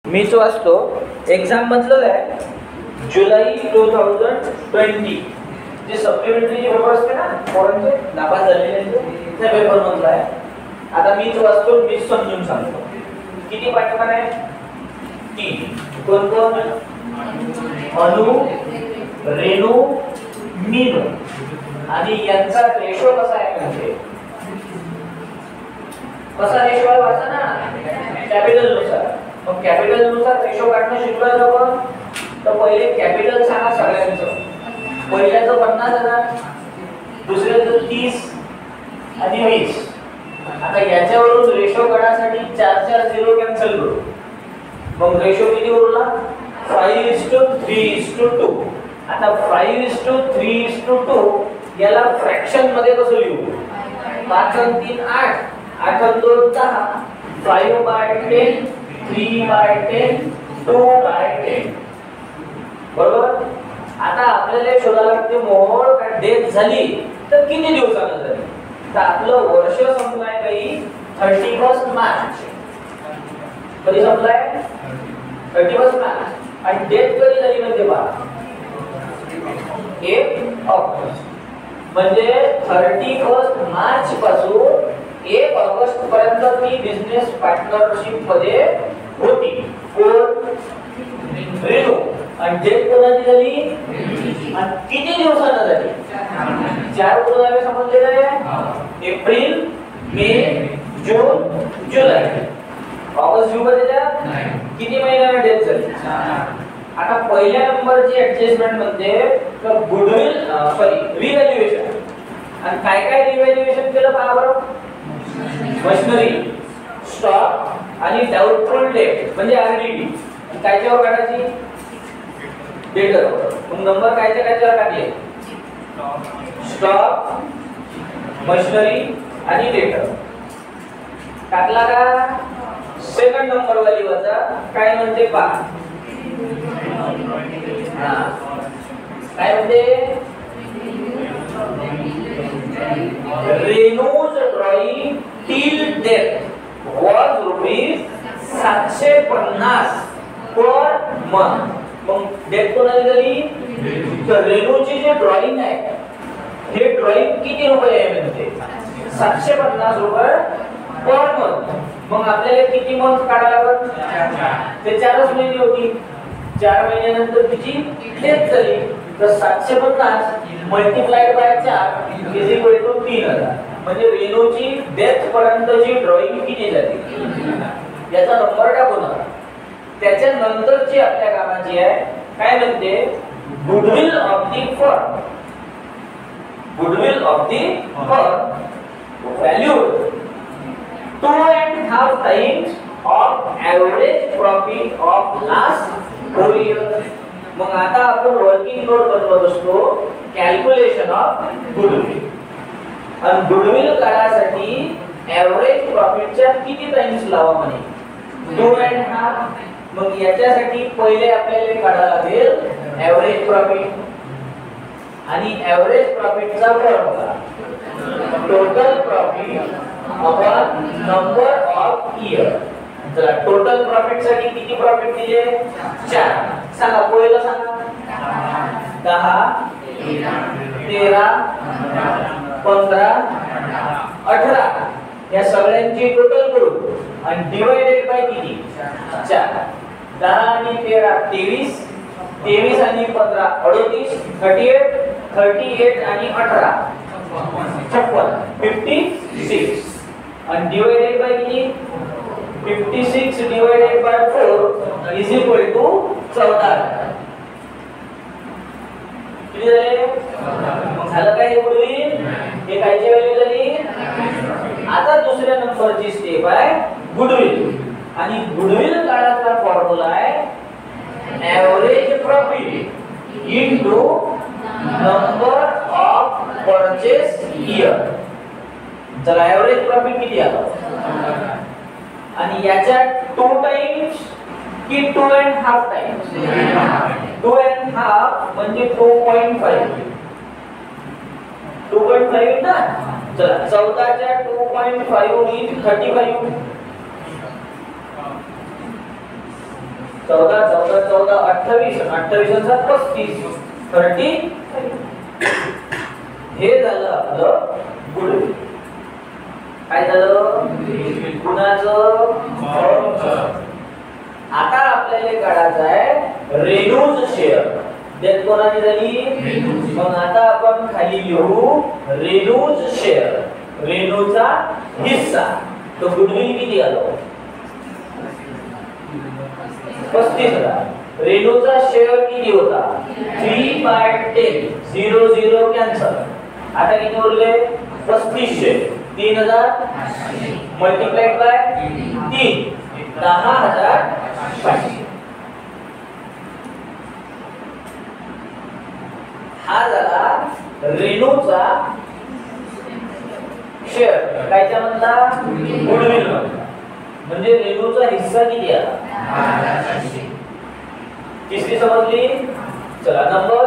मीच वाचतो. एक्झाम मधलं आहे जुलै 2020 जे सप्लिमेंटरी जे पेपर असते ना पोरांचे नापास झालेले त्या पेपर मधलं आहे. आता मीच वाचतो, मीच समजून सांगतो. किती पाठ्यक्रम आहे? 3. कोण कोण? अणु, रेणू, मीनू. आणि यांचा रेशो कसा आहे म्हणजे कसा रेशो आहे वाचा ना, कॅपिटल नुसार. मग कॅपिटल नुसार रेशो काढणं शिकलोय आपण. तर पहिले कॅपिटल सांगा सगळ्यांचं. पहिल्याचं 50,000, दुसऱ्याचं 30 आणि 20. आता याच्यावरून रेशो काढण्यासाठी 4 0 कॅन्सल करू. मग रेशो किती उरला? 5:3:2. आता 5:3:2 याला फ्रॅक्शन मध्ये कसं लिहू? 5 आणि 3 8, 8 आणि 2 10, 5/10, 3/10, 2/10. बरोबर. आता आपल्याला शोधायला लागते मोहोळ का डेथ झाली तर किती दिवसानं झाली. तर आपलं वर्ष संपलाय काही 31 मार्च. कधी संपलाय? 31 मार्च. आणि डेथ कधी झाली म्हणजे पहा 1 ऑगस्ट. म्हणजे 31 मार्च पासून 1 ऑगस्ट पर्यंत ती बिझनेस पार्टनरशिप मध्ये होती. कोण? रेणू. आणि डेट कोणाची झाली? आणि किती दिवसांना झाली? 4 उदाहरणे समजलेले आहे. एप्रिल, मे, जून, जुलै. ऑगस्ट जून मध्ये किती महिन्याला डेट झाली? आता पहिल्या नंबरची ऍडजस्टमेंट म्हणजे गुडविल रिव्हॅल्युएशन. आणि काय काय रिव्हॅल्युएशन केलं पहा बरं. मशिनरी, स्टॉक आणि डाउटफुल डेट म्हणजे आरडीडी. कायच्यावर काढायची? डेटरवर. मग नंबर कायच्यावर टाकले? स्टॉक, मशिनरी आणि डेटर. टाकला का? सेकंड नंबर वाली वजा काय म्हणते पहा. काय म्हणते? Renu's drawing till death was ₹750 per month. मग डेट कोणाची झाली? तर रेणूची जे ड्रॉइंग आहे हे ड्रॉइंग किती रुपये आहे म्हणजे 750 रुपये पर मंथ. मग आपल्याला किती मंथ काढायला लागत? ते 4च महिने होती. 4 महिन्यानंतर तिची डेथ झाली. तर 750 multiplied by 4 is equal to 3000. म्हणजे रेणूची डेथ पर्यंतची ड्रॉइंग किती झाली याचा नंबर टाकू नका. त्याच्या नंतरची आपल्या कामाची आहे काय म्हणते? Goodwill of the firm. Goodwill of the firm valued 2.5 times of average profit of last 4 years. मग आता आपण वर्किंग नोट बनवत असतो कॅल्क्युलेशन ऑफ गुडविल. आणि गुडविल काढण्यासाठी एव्हरेज प्रॉफिटच्या किती टाइम्स लावा म्हणे? 2.5. मग याच्यासाठी पहिले आपल्याला काढायला लागेल एव्हरेज प्रॉफिट. आणि एव्हरेज प्रॉफिटचा formula total profit upon number of year. चला टोटल प्रॉफिट साठी किती प्रॉफिट दिले? 4. सांगा पहिलं सांगा. 10, 13, 15, 18 या सगळ्यांची टोटल करू आणि डिवाइडेड बाय किती? 4. 10 आणि 13 23, 23 आणि 15 38, 38 आणि 18 56, 56. आणि डिवाइडेड बाय किती? 56 divided by 4 is equal to 14. Clear आहे? मग झालं काय? गुडविल हे कायची व्हॅल्यू झाली? आता दुसऱ्या नंबरची स्टेप आहे गुडविल. आणि गुडविल काढायचा फॉर्म्युला आहे average profit into number of purchase year. चला एव्हरेज प्रॉफिट किती आलं? आणि याच्या 2 टाइम्स की 2.5 टाइम्स? 2.5 म्हणजे 2.5. 2.5 ना. चला 14च्या 2.5 35. 14 14 14 28 28 35 30 हे झालं आपलं गुडविल. काय झालं? गुणाचं फर्मचं. आता आपल्याला काढायचं आहे रेणूज शेअर. देत कोणाची झाली? मग आता आपण खाली लिहू रेणूज शेअर, रेणूचा हिस्सा. तो गुडविल किती आलं? 35,000. रेणूचा शेअर किती होता? 3/10. 0 0 कॅन्सल. आता किती उरले? 3500. 3000 मल्टिप्लाइड बाय 3 10,500. हा झाला रेणूचा शेअर. कायच्या म्हणला? गुडविल म्हणला. म्हणजे रेणूचा हिस्सा किती आला? तिसरी समजली. चला नंबर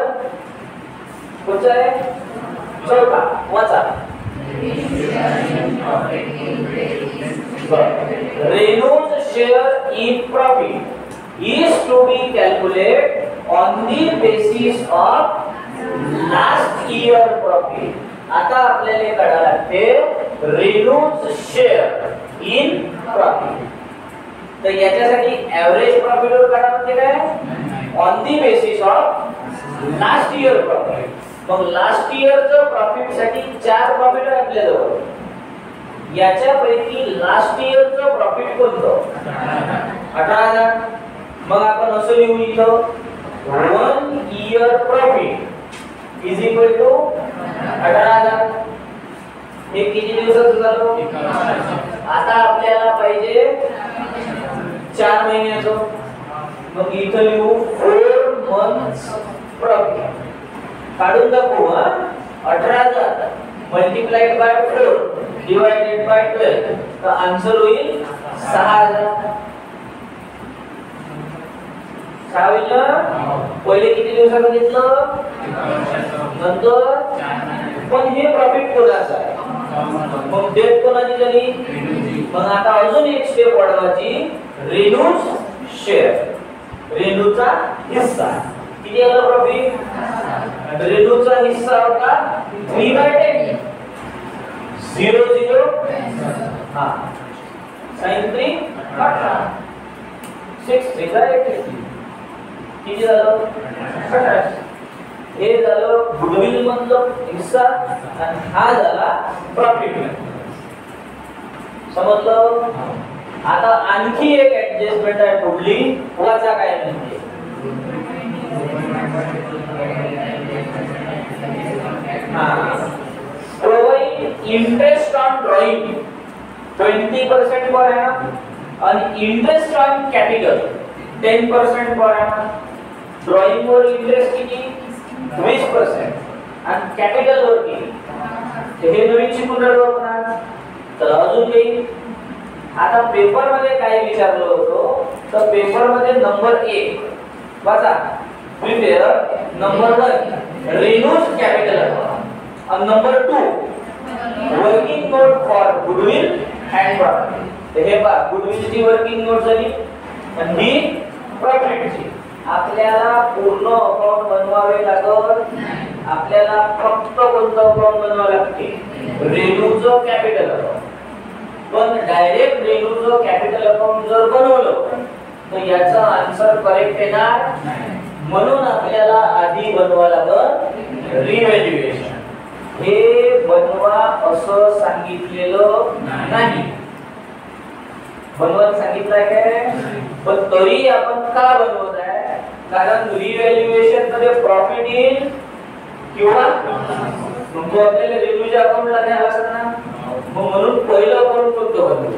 कोणता आहे? चौथा वाचा. Reynolds share in profit is to be calculated on the basis of last year profit. आता आपल्याला काढायला लागते Reynolds share in profit. तर याच्यासाठी एव्हरेज प्रॉफिट वर काढा म्हणजे काय? On the basis of last year profit. मग लास्ट इयरचं प्रॉफिट साठी 4 प्रॉफिट आहे आपल्याजवळ. याच्यापैकी लास्ट इयरचं प्रॉफिट कोणतं? 18,000. मग आपण असं लिहू इथं 1 year profit is equal to 18,000. हे किती दिवसाचं झालं? आता आपल्याला पाहिजे 4 महिन्याचं. मग इथं लिहू 4 मंथ्स प्रॉफिट. काढून दाखवू. 18,000 मल्टिप्लाइड बाय 4 डिवाइडेड बाय 12. तर आन्सर होईल 6,000. 6 होईल ना? पहिले किती दिवसाचं घेतलं? नंतर. पण हे प्रॉफिट कोणाचं आहे? मग डेट कोणाची झाली? मग आता अजून एक स्टेप वाढवायची. रेणूज शेअर, रेणूचा हिस्सा. किती आला प्रॉफिट? रेणूचा हिस्सा होता 3/10. 0 0 हा sin 3 18. 6 3 8. किती झालं? 18. हे झालं गुडविल मधलं हिस्सा आणि हा झाला प्रॉफिट. समजलं? आता आणखी एक ऍडजस्टमेंट आहे पुढली. वाचा काय म्हणते? Provide interest on drawing 20% per annum and interest on capital 10% per annum. Drawing वर इंटरेस्ट किती? 20% आणि कॅपिटल वर किती? हे नवीन शिकून राहिलो आपण. तर अजून काही आता पेपर मध्ये काय विचारलं होतं? तर पेपर मध्ये नंबर 1 वाचा. प्रिपेअर नंबर 1 रेणूज कॅपिटल आणि number 2 working note for goodwill and profit. तर हे पहा गुडविलची वर्किंग नोट झाली आणि ही प्रॉफिटची. आपल्याला पूर्ण अकाउंट बनवावे लागत. आपल्याला फक्त कोणतं अकाउंट बनवावे लागते? रेणूचं कॅपिटल अकाउंट. पण डायरेक्ट रेणूचं कॅपिटल अकाउंट जर बनवलं तर याचा आन्सर करेक्ट येणार. म्हणून आपल्याला आधी बनवावं लागेल रिव्हॅल्युएशन. हे बनवा असं सांगितलेलं नाही. बनवायला सांगितलंय काय? पण तरी आपण का बनवत आहे? कारण रिव्हॅल्युएशन मध्ये प्रॉफिट येईल किंवा मग तो आपल्याला रेव्हेन्यूच्या अकाउंटला घ्यायला लागत ना. मग म्हणून पहिलं अकाउंट कोणतं बनवू?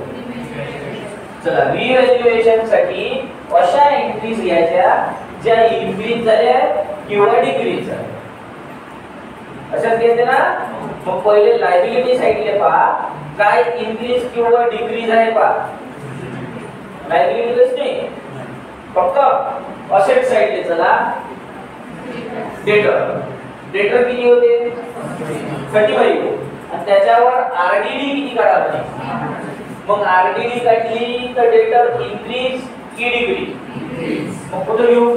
चला रिव्हॅल्युएशन साठी अशा एंट्रीज घ्यायच्या ज्या इन्क्रीज झाल्या किंवा डिक्रीज झाल्या. अशाच घ्यायचे ना. मग पहिले लायबिलिटी साइडले पहा काय इन्क्रीज किंवा डिक्रीज आहे पहा. लायबिलिटीच नाही फक्त असेट साइडले चला. डेटर डेटर किती होते? 35 आणि त्याच्यावर आरडीडी किती काढावी? मग आरडीडी काढली तर डेटर इन्क्रीज की डिक्रीज? मग कुठे घेऊ?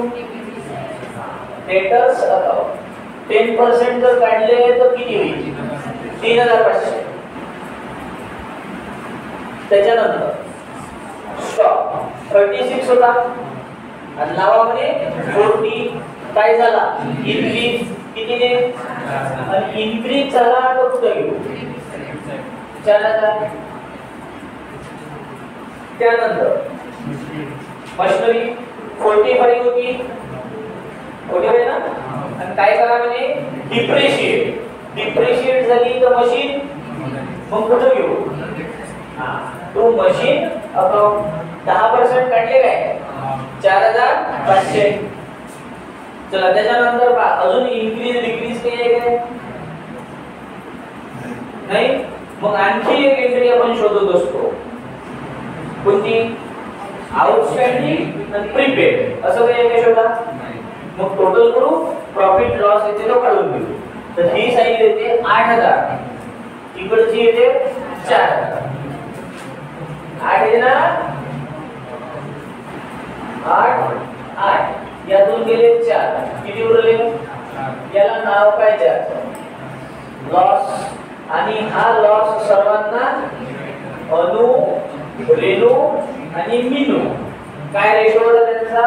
डेटर्स अकाउंट 10% जर काढले तर किती होईल? 3500. त्याच्यानंतर स्टॉक 36 होता आणि नावामध्ये 40 काय झाला? इनक्रीज कितीने? आणि इनक्रीज झाला तर कुठे घेऊ? 4000. त्यानंतर मशिनरी 45 होती, 45 ना? आणि काय करा म्हणे? डिप्रिशिएट झाली तर मशीन मग कुठे घेऊ? तो मशीन अकाउंट 10% काढले काय? 4500. चला त्याच्यानंतर अजून इनक्रीज डिक्रीज केले काय? नाही. मग आणखी एक एंट्री आपण शोधत असतो, कोणती? आउटस्टँडिंग आणि प्रीपेड. असं काही आहे शोधा. मग टोटल करू, प्रॉफिट लॉस येते तो काढून घेऊ. तर ही साईड येते 8000, इकडची येते 4000. 8 आहे ना? 8 यातून गेले 4, किती उरले? याला नाव काय द्यायचं? लॉस. आणि हा लॉस सर्वांना अनु, रेणू आणि मीनू काय रेशो होता त्यांचा?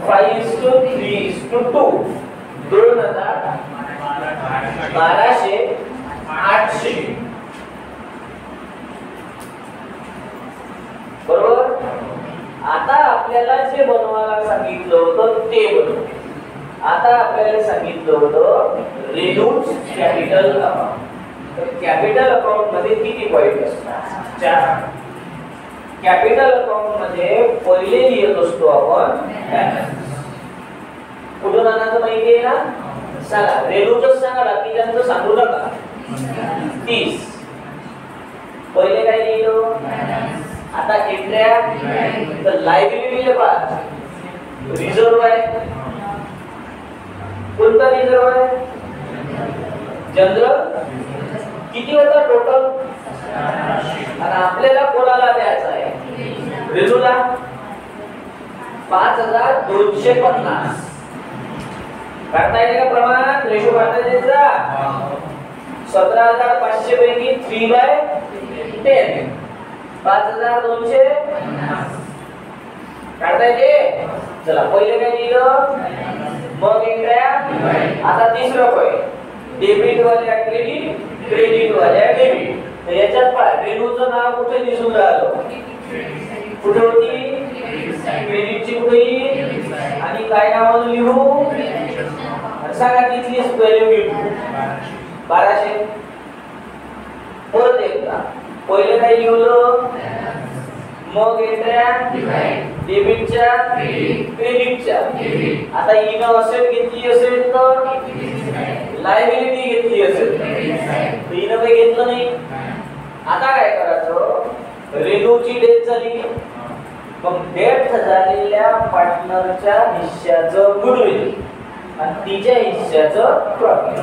5:3:2. 2000, 1200, 800. बरोबर. आता आपल्याला जे बनवायला सांगितलं होतं ते बनवू. आता आपल्याला सांगितलं होतं रेन्यूड कॅपिटल अकाउंट. तर कॅपिटल अकाउंट मध्ये किती पॉइंट असतात? 4. कॅपिटल अकाउंट मध्ये पहिले लिहित असतो आपण बॅलन्स. कुठून आणायचं माहिती आहे ना? सांगा. रेन्यूच सांगा, बाकीच्यांचं सांगू नका. 30. पहिले काय लिहिलं? आता एंट्र्या. तर लायबिलिटी पहा, रिझर्व आहे. कोणता रिझर्व आहे? जनरल. किती होता टोटल? आणि आपल्याला कोणाला द्यायचा आहे? रेणूला. 5250. काढता येईल का प्रमाण? रेशो काढता यायचा. 17500 पैकी 3/10. 5250 काढता येते. चला पहिले काय लिहिलं? मग एंट्र्या. आता तिसरं पॉइंट, डेबिट वाल्या क्रेडिट, क्रेडिट वाल्या डेबिट. तर याच्यात पहा, रेणूचं नाव कुठे दिसून राहिलं? कुठे होती? क्रेडिटची कुठे? आणि काय नावानं लिहू? सांगा किती व्हॅल्यू घेऊ? 1200. परत एकदा पहिले काय लिहिलं? मग एंट्र्या डेबिटच्या, क्रेडिटच्या. आता इन असेट घेतली असेल तर लायबिलिटी घेतली असेल तर इन काही घेतलं नाही. आता काय करायचं? रेणूची डेथ झाली, मग डेथ झालेल्या पार्टनरच्या हिश्श्याचं गुडविल आणि तिच्या हिश्श्याचं प्रॉफिट.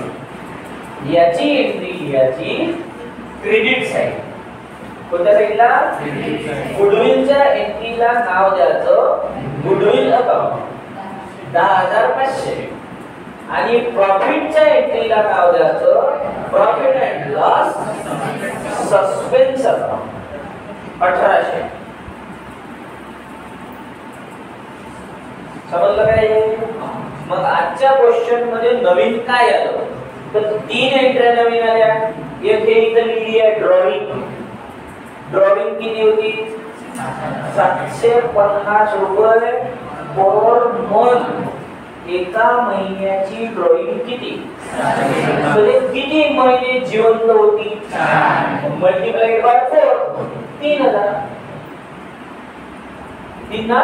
याची एंट्री याची क्रेडिट साइड. कोणत्या साइडला? गुडविलच्या एंट्रीला नाव द्यायचं गुडविल अकाउंट 10500. आणि प्रॉफिटच्या एंट्रीला नाव द्यायचं profit and loss suspense account 1800. समजलं काय? मग आजच्या क्वेश्चन मध्ये नवीन काय आलं? तर 3 एंट्र्या नवीन आल्या. एक हे इथं लिहिली आहे ड्रॉइंग. ड्रॉइंग किती होती? 750 रुपये पर मंथ. एका महिन्याची ड्रॉइंग किती? किती महिने जिवंत होती? Multiplied by 4, 3000. ना?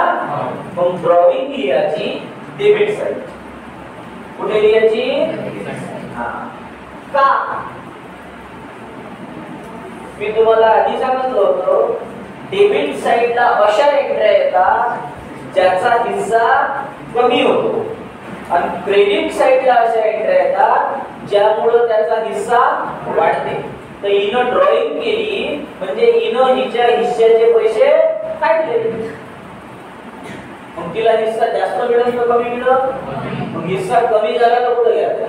मग ड्रॉइंग लिहायची डेबिट साइड. कुठे लिहायची? का? मी तुम्हाला आधी सांगितलं होतं डेबिट साइडला अशा एंट्र्या येतात ज्याचा हिस्सा कमी होतो आणि क्रेडिट साइडला अशा एंट्र्या येतात ज्यामुळे त्याचा हिस्सा वाढते. तर हिनं ड्रॉइंग केली म्हणजे हिनं हिच्या हिश्श्याचे पैसे काढले. मग तिला हिस्सा जास्त मिळेल का कमी मिळेल? मग हिस्सा कमी झाला तर कुठे घ्यायचा?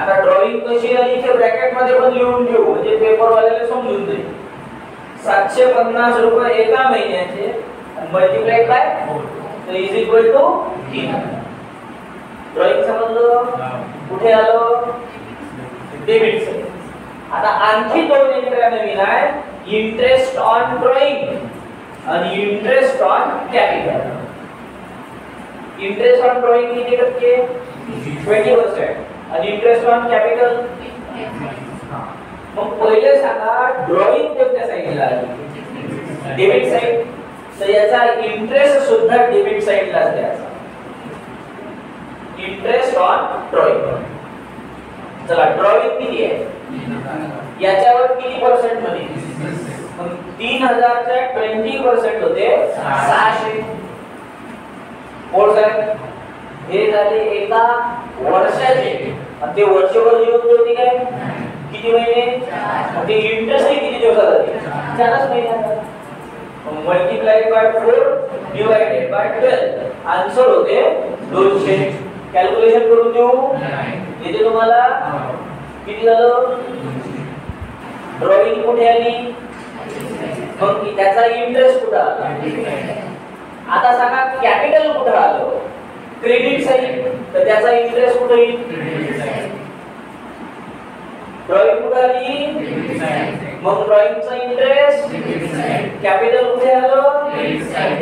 आता ड्रॉइंग कशी आहे इथे ब्रॅकेट मध्ये पण लिहून घेऊ म्हणजे पेपर वाल्याला समजून जाईल. 750 रुपये एका महिन्याचे मल्टिप्लाय काय तर इज इक्वल टू 3. ड्रॉइंग समजलं? कुठे आलं? Debit side. आता आणखी दोन एंट्र्या नवीन आहे, इंटरेस्ट ऑन ड्रॉइंग आणि interest on capital. Interest on drawing किती टक्के? 20% आणि इंटरेस्ट ऑन कॅपिटल. मग पहिले सांगा ड्रॉइंग कोणत्या साइडला आहे? Debit side. तर याचा इंटरेस्ट सुद्धा डेबिट साइडला द्यायचा. Interest on drawing. चला ड्रॉइंग किती आहे? याच्यावर किती पर्सेंट मध्ये? 3000 च्या 20% होते 600. बोल साहेब हे झाले एका वर्षाचे आणि ते वर्षभर येऊन होती काय? किती महिने? ते इंटरेस्ट किती दिवसात झाले? 4च महिन्यात. Multiply by 4 divided by 12 answer होते 200. कॅल्क्युलेशन करून देऊ इथे तुम्हाला किती झालं? ड्रॉइंग कुठे आली? मग त्याचा इंटरेस्ट कुठे आला? आता सांगा कॅपिटल कुठे आलं? Credit side. तर त्याचा इंटरेस्ट कुठे येईल? ड्रॉइंग कुठे आली? मग ड्रॉइंगचा इंटरेस्ट कॅपिटल कुठे आलं?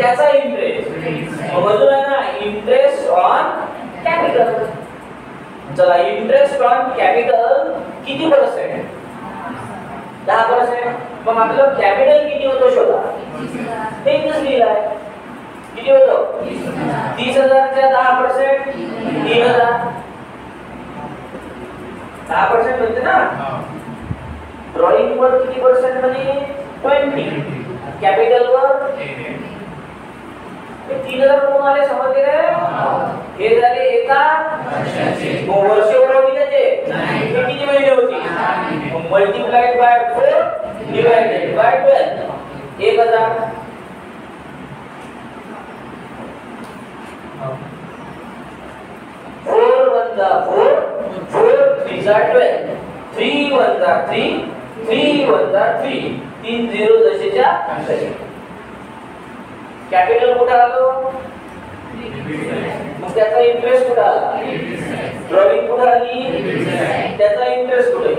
त्याचा इंटरेस्ट. मग अजून आहे ना इंटरेस्ट ऑन कॅपिटल. चला इंटरेस्ट ऑन कॅपिटल किती पर्सेंट? 10%. मग आपलं कॅपिटल किती होतं शोधा. ते इथेच लिहिलंय. किती होतं? 30,000 च्या 10% 3,000. 10% म्हणजे ना ड्रॉइंग वर किती पर्सेंट मध्ये? 20. कॅपिटल वर 3,000 तुम्हाला समजले काय? हे झाले एका वर्षाचे. मग वर्षभर होती त्याचे किती महिने होती? Multiplied by 4 divided by 12 1000. 4 1 जा 4 4 3 जा 12 3 1 जा 3 3 1 जा 3 3 0 जसेच्या तसे. कॅपिटल कुठे आलो? मग त्याचा इंटरेस्ट कुठे आला? ड्रॉइंग कुठे आली? त्याचा इंटरेस्ट कुठे?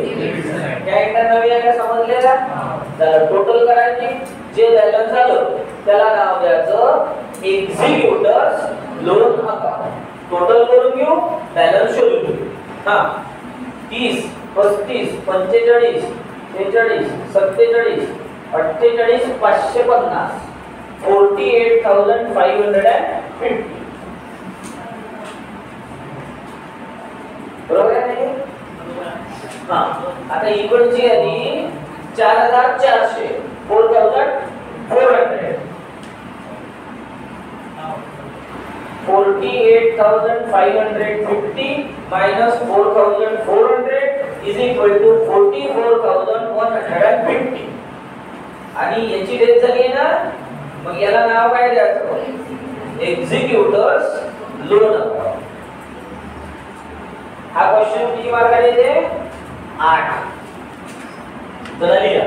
त्या एकदा नवीन आहे समजलेला. त्याला टोटल करायची. जे बॅलन्स आलं त्याला नाव द्यायचं एक्झिक्युटर्स लोन अकाउंट. टोटल करून घेऊ, बॅलन्स शोधून घेऊ. हां 30 35 45 46 47 48 550 48,550. बरोबर आहे? हां आता इकडची आली 4,400 4,400 48,550 minus 4,400 is equal to 44,150. आणि याची डेट झाली आहे ना, मग याला नाव काय द्यायचं? एक्झिक्युटर्स लोन अकाउंट. हा क्वेश्चन किती मार्काने येते? 8. जरा लिहा.